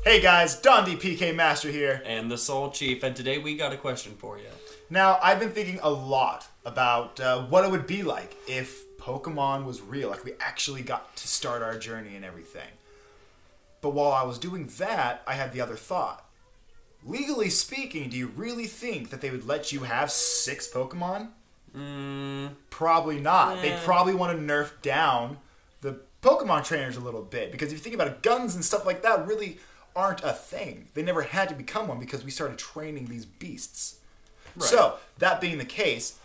Hey guys, Don the PK Master here. And the Soul Chief, and today we got a question for you. Now, I've been thinking a lot about what it would be like if Pokemon was real, like we actually got to start our journey and everything. But while I was doing that, I had the other thought. Legally speaking, do you really think that they would let you have 6 Pokemon? Probably not. They'd probably want to nerf down the Pokemon trainers a little bit. Because if you think about it, guns and stuff like that really aren't a thing. They never had to become one because we started training these beasts. Right. So, that being the case,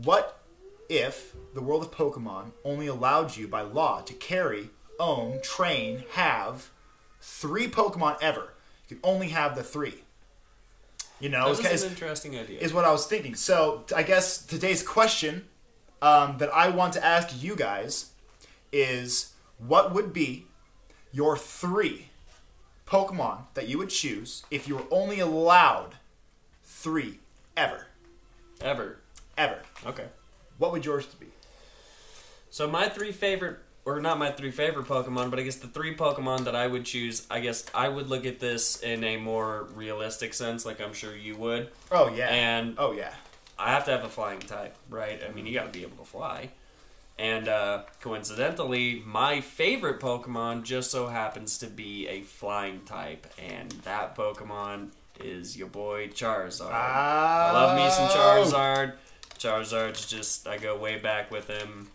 what if the world of Pokemon only allowed you by law to carry, own, train, have 3 Pokemon ever? You could only have the 3. You know, that's an interesting idea. Is what I was thinking. So, I guess today's question that I want to ask you guys is, what would be your 3 Pokemon that you would choose if you were only allowed 3 ever? Ever. Okay. What would yours be? So my 3 favorite, or not my 3 favorite Pokemon, but I guess the 3 Pokemon that I would choose, I guess I would look at this in a more realistic sense, like I'm sure you would. Oh, yeah. And oh, yeah. I have to have a flying type, right? I mean, you got to be able to fly. And coincidentally, my favorite Pokemon just so happens to be a flying type, and that Pokemon is your boy Charizard. I love me some Charizard. Charizard's just, I go way back with him.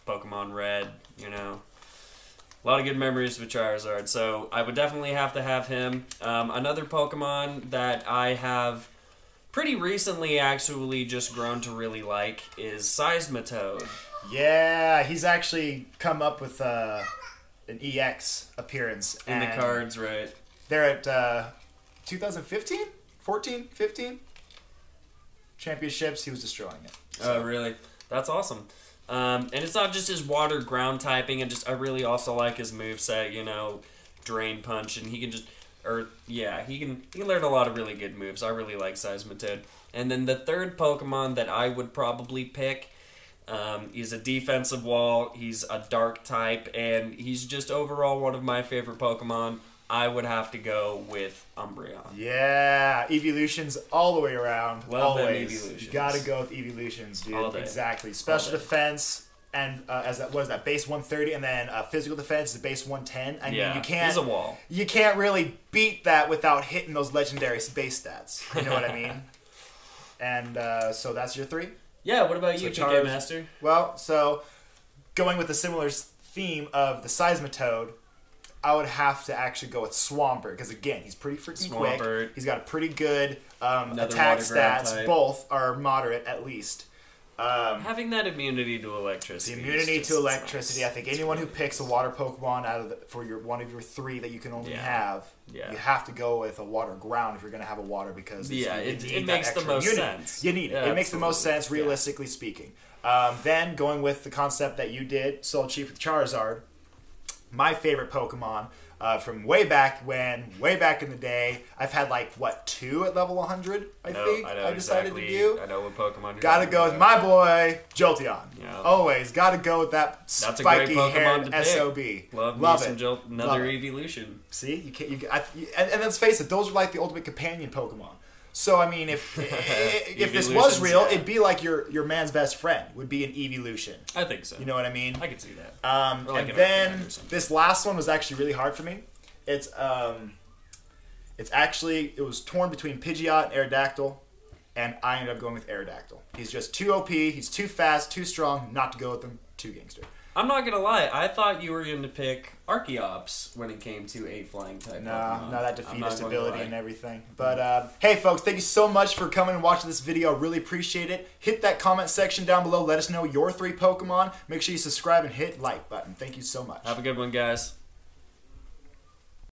Pokemon Red, you know. A lot of good memories with Charizard, so I would definitely have to have him. Another Pokemon that I have pretty recently actually just grown to really like is Seismitoad. Yeah, he's actually come up with an EX appearance. In the cards, right. They're at 2015? 14? 15? Championships, he was destroying it. So. Oh, really? That's awesome. And it's not just his water ground typing, and I really also like his moveset, you know, Drain Punch, and he can just, he can learn a lot of really good moves. I really like Seismitoad. And then the third Pokemon that I would probably pick, he's a defensive wall, he's a dark type, and he's just overall one of my favorite Pokemon. I would have to go with Umbreon. Yeah, evolutions all the way around. Love them always. evolutions. You gotta go with evolutions, dude. All day. Exactly. Special defense, and what is that, base 130, and then physical defense is base 110. I mean, you can't. He's a wall. You can't really beat that without hitting those legendary base stats. You know what I mean? And so that's your 3? Yeah, what about you, PK Master? Well, so going with a similar theme of the Seismitoad, I would have to actually go with Swampert, because again, he's pretty freaking quick. He's got a pretty good attack stats. Type. Both are moderate, at least. Having that immunity to electricity. The immunity to electricity. Nice. I think anyone who picks a water Pokemon out of for one of your 3 that you can only have, you have to go with a water ground if you're going to have a water, because it makes the most sense. You need it. It makes the most sense, realistically speaking. Then going with the concept that you did, Soul Chief with Charizard. My favorite Pokemon from way back in the day. I've had like, what, 2 at level 100, I think? I decided to do. I know what Pokemon you're Gotta go with my boy, Jolteon. Yeah. Always. Gotta go with that spiky-haired SOB. Love it. Another evolution. See? You can't, and let's face it, those are like the ultimate companion Pokemon. So, I mean, if this was real, it'd be like your man's best friend would be an evolution. I think so. You know what I mean? I can see that. And then this last one was actually really hard for me. It was torn between Pidgeot and Aerodactyl, and I ended up going with Aerodactyl. He's just too OP, he's too fast, too strong, not to go with him, too gangster. I'm not gonna lie, I thought you were going to pick Archeops when it came to a flying type. No, that defeated stability and everything. But hey folks, thank you so much for coming and watching this video. I really appreciate it. Hit that comment section down below. Let us know your 3 Pokemon. Make sure you subscribe and hit like button. Thank you so much. Have a good one, guys.